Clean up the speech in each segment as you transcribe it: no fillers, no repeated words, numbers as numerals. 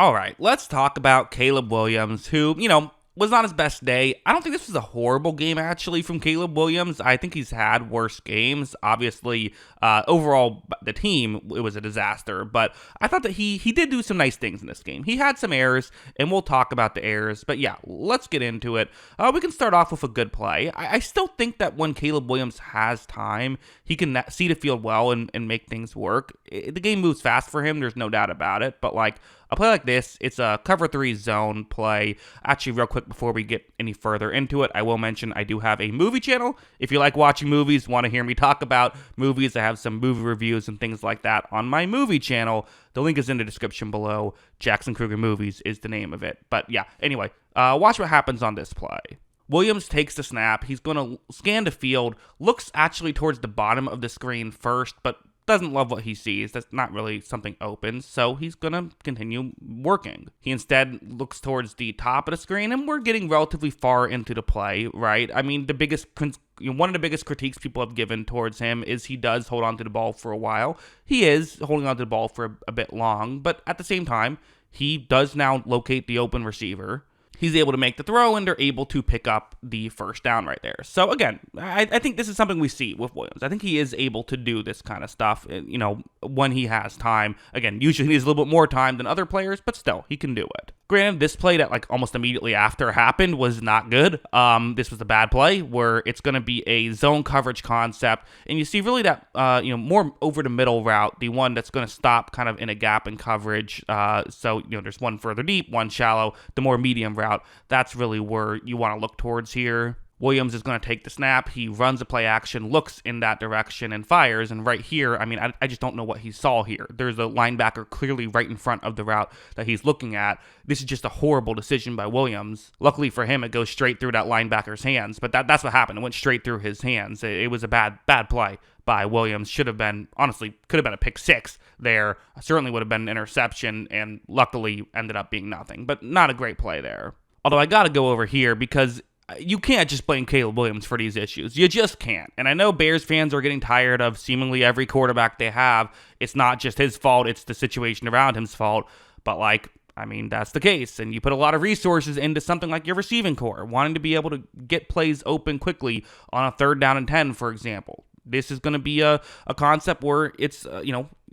All right, let's talk about Caleb Williams, who, was not his best day. I don't think this was a horrible game, actually, from Caleb Williams. I think he's had worse games. Obviously, overall, the team, it was a disaster. But I thought that he did do some nice things in this game. He had some errors, and we'll talk about the errors. But yeah, let's get into it. We can start off with a good play. I still think that when Caleb Williams has time, he can see the field well and make things work. The game moves fast for him. There's no doubt about it. But a play like this, it's a cover 3 zone play. Actually, real quick before we get any further into it, I will mention I do have a movie channel. If you like watching movies, want to hear me talk about movies, I have some movie reviews and things like that on my movie channel. The link is in the description below. Jackson Kruger Movies is the name of it. But yeah, anyway, watch what happens on this play. Williams takes the snap. He's going to scan the field, looks actually towards the bottom of the screen first, but doesn't love what he sees. That's not really something open, so he's going to continue working. He instead looks towards the top of the screen, and we're getting relatively far into the play, right? I mean, one of the biggest critiques people have given towards him is he does hold on to the ball for a while. He is holding on to the ball for a bit long, but at the same time, he does now locate the open receiver. He's able to make the throw, and they're able to pick up the first down right there. So again, I think this is something we see with Williams. I think he is able to do this kind of stuff, when he has time. Again, usually he needs a little bit more time than other players, but still, he can do it. Granted, this play that almost immediately after happened was not good. This was a bad play where it's going to be a zone coverage concept, and you see really that more over the middle route, the one that's going to stop kind of in a gap in coverage. So there's one further deep, one shallow. The more medium route, that's really where you want to look towards here. Williams is going to take the snap. He runs a play action, looks in that direction, and fires. And right here, I just don't know what he saw here. There's a linebacker clearly right in front of the route that he's looking at. This is just a horrible decision by Williams. Luckily for him, it goes straight through that linebacker's hands. But that's what happened. It went straight through his hands. It was a bad play by Williams. Could have been a pick 6 there. Certainly would have been an interception, and luckily ended up being nothing. But not a great play there. Although I got to go over here because you can't just blame Caleb Williams for these issues. You just can't. And I know Bears fans are getting tired of seemingly every quarterback they have. It's not just his fault. It's the situation around him's fault. But that's the case. And you put a lot of resources into something like your receiving core, wanting to be able to get plays open quickly on a 3rd down and 10, for example. This is going to be a concept where it's,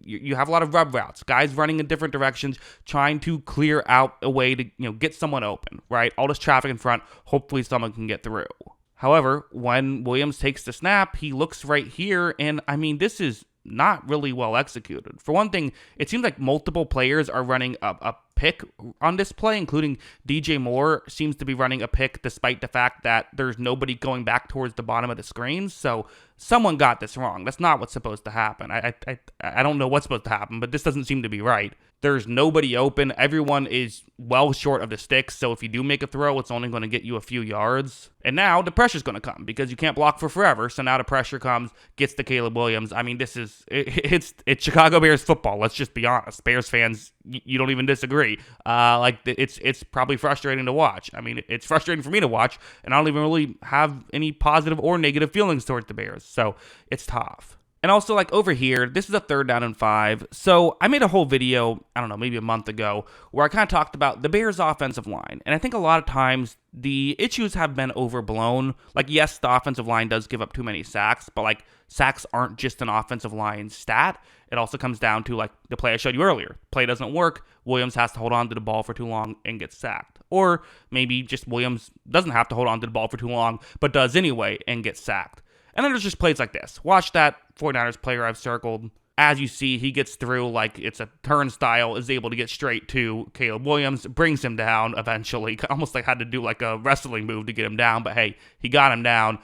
you have a lot of rub routes, guys running in different directions, trying to clear out a way to, get someone open, right? All this traffic in front, hopefully someone can get through. However, when Williams takes the snap, he looks right here, and this is not really well executed. For one thing, it seems like multiple players are running a pick on this play, including DJ Moore seems to be running a pick despite the fact that there's nobody going back towards the bottom of the screen. So someone got this wrong. That's not what's supposed to happen. I don't know what's supposed to happen, but this doesn't seem to be right. There's nobody open. Everyone is well short of the sticks, so if you do make a throw, it's only going to get you a few yards. And now the pressure's going to come because you can't block for forever, so now the pressure comes, gets to Caleb Williams. It's Chicago Bears football, let's just be honest. Bears fans, you don't even disagree. It's probably frustrating to watch. It's frustrating for me to watch, and I don't even really have any positive or negative feelings towards the Bears, so it's tough. And also, over here, this is a 3rd down and 5. So I made a whole video, maybe a month ago, where I kind of talked about the Bears' offensive line. And I think a lot of times the issues have been overblown. Yes, the offensive line does give up too many sacks, but sacks aren't just an offensive line stat. It also comes down to the play I showed you earlier. Play doesn't work. Williams has to hold on to the ball for too long and gets sacked. Or maybe just Williams doesn't have to hold on to the ball for too long, but does anyway and gets sacked. And then there's just plays like this. Watch that 49ers player I've circled. As you see, he gets through it's a turnstile, is able to get straight to Caleb Williams, brings him down eventually. Almost had to do a wrestling move to get him down, but hey, he got him down.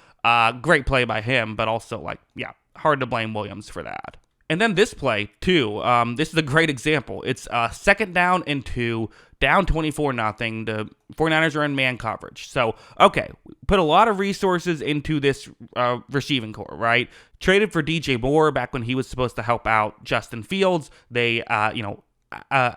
Great play by him, but also, hard to blame Williams for that. And then this play, too, this is a great example. It's 2nd down and 2, down 24-0. The 49ers are in man coverage. So, okay, put a lot of resources into this receiving core, right? Traded for DJ Moore back when he was supposed to help out Justin Fields. They,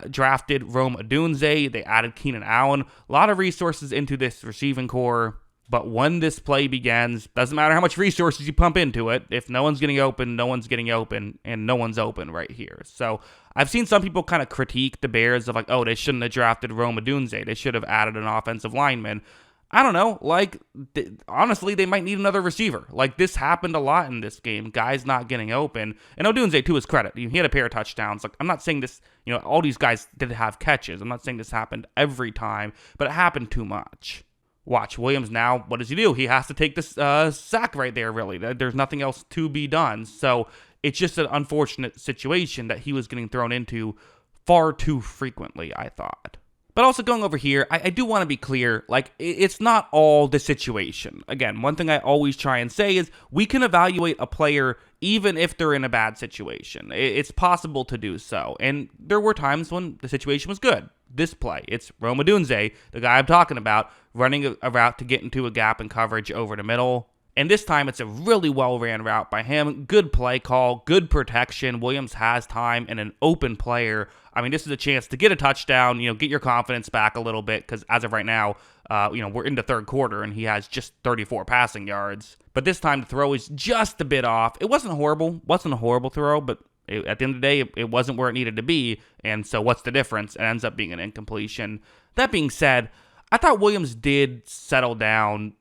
drafted Rome Odunze. They added Keenan Allen. A lot of resources into this receiving core. But when this play begins, doesn't matter how much resources you pump into it, if no one's getting open, no one's getting open, and no one's open right here. So I've seen some people kind of critique the Bears of like, oh, they shouldn't have drafted Odunze. They should have added an offensive lineman. I don't know. Like, honestly, they might need another receiver. Like, this happened a lot in this game. Guys not getting open. And Odunze, to his credit, he had a pair of touchdowns. Like, I'm not saying this, all these guys did have catches. I'm not saying this happened every time, but it happened too much. Watch, Williams now, what does he do? He has to take this sack right there, really. There's nothing else to be done. So it's just an unfortunate situation that he was getting thrown into far too frequently, I thought. But also going over here, I do want to be clear, like, it's not all the situation. Again, one thing I always try and say is we can evaluate a player even if they're in a bad situation. It's possible to do so. And there were times when the situation was good. This play, it's Odunze, the guy I'm talking about, running a route to get into a gap in coverage over the middle. And this time, it's a really well-ran route by him. Good play call, good protection. Williams has time and an open player. I mean, this is a chance to get a touchdown, get your confidence back a little bit, because as of right now, we're in the third quarter, and he has just 34 passing yards. But this time, the throw is just a bit off. It wasn't horrible. Wasn't a horrible throw, but at the end of the day, it wasn't where it needed to be. And so what's the difference? It ends up being an incompletion. That being said, I thought Williams did settle down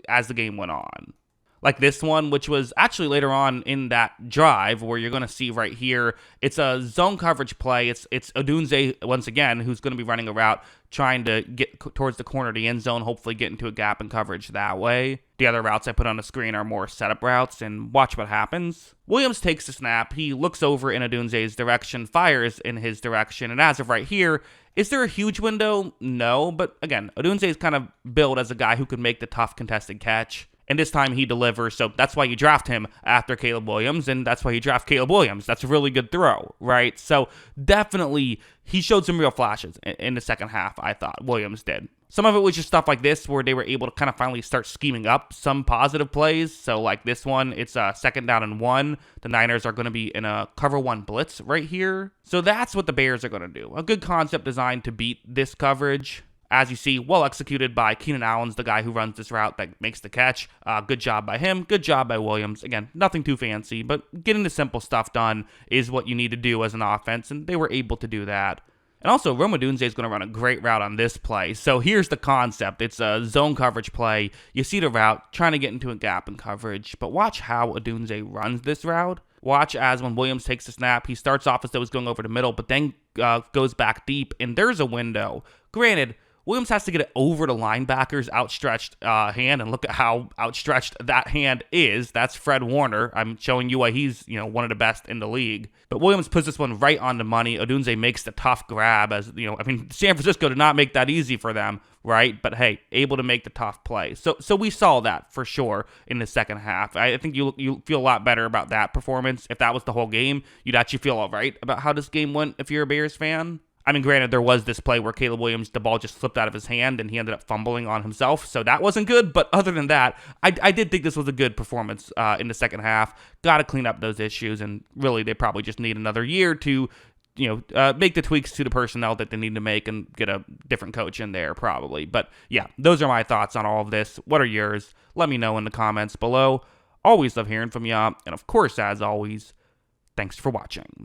as the game went on. Like this one, which was actually later on in that drive where you're going to see right here, it's a zone coverage play. It's Odunze, once again, who's going to be running a route, trying to get towards the corner of the end zone, hopefully get into a gap in coverage that way. The other routes I put on the screen are more setup routes, and watch what happens. Williams takes the snap. He looks over in Odunze's direction, fires in his direction, and as of right here, is there a huge window? No, but again, Odunze is kind of billed as a guy who could make the tough contested catch. And this time he delivers, so that's why you draft him after Caleb Williams, and that's why you draft Caleb Williams. That's a really good throw, right? So definitely he showed some real flashes in the second half, I thought, Williams did. Some of it was just stuff like this where they were able to kind of finally start scheming up some positive plays. So like this one, it's a 2nd down and 1. The Niners are going to be in a cover 1 blitz right here. So that's what the Bears are going to do. A good concept designed to beat this coverage. As you see, well executed by Keenan Allen's the guy who runs this route that makes the catch. Good job by him. Good job by Williams. Again, nothing too fancy, but getting the simple stuff done is what you need to do as an offense, and they were able to do that. And also, Odunze is going to run a great route on this play. So here's the concept. It's a zone coverage play. You see the route, trying to get into a gap in coverage, but watch how Odunze runs this route. Watch as when Williams takes the snap, he starts off as though he's going over the middle, but then goes back deep, and there's a window. Granted, Williams has to get it over the linebacker's outstretched hand, and look at how outstretched that hand is. That's Fred Warner. I'm showing you why he's, one of the best in the league. But Williams puts this one right on the money. Odunze makes the tough grab San Francisco did not make that easy for them, right? But hey, able to make the tough play. So we saw that for sure in the second half. I think you feel a lot better about that performance. If that was the whole game, you'd actually feel all right about how this game went if you're a Bears fan. I mean, granted, there was this play where Caleb Williams, the ball just slipped out of his hand and he ended up fumbling on himself, so that wasn't good. But other than that, I did think this was a good performance in the second half. Got to clean up those issues, and really, they probably just need another year to, make the tweaks to the personnel that they need to make and get a different coach in there, probably. But yeah, those are my thoughts on all of this. What are yours? Let me know in the comments below. Always love hearing from you, and of course, as always, thanks for watching.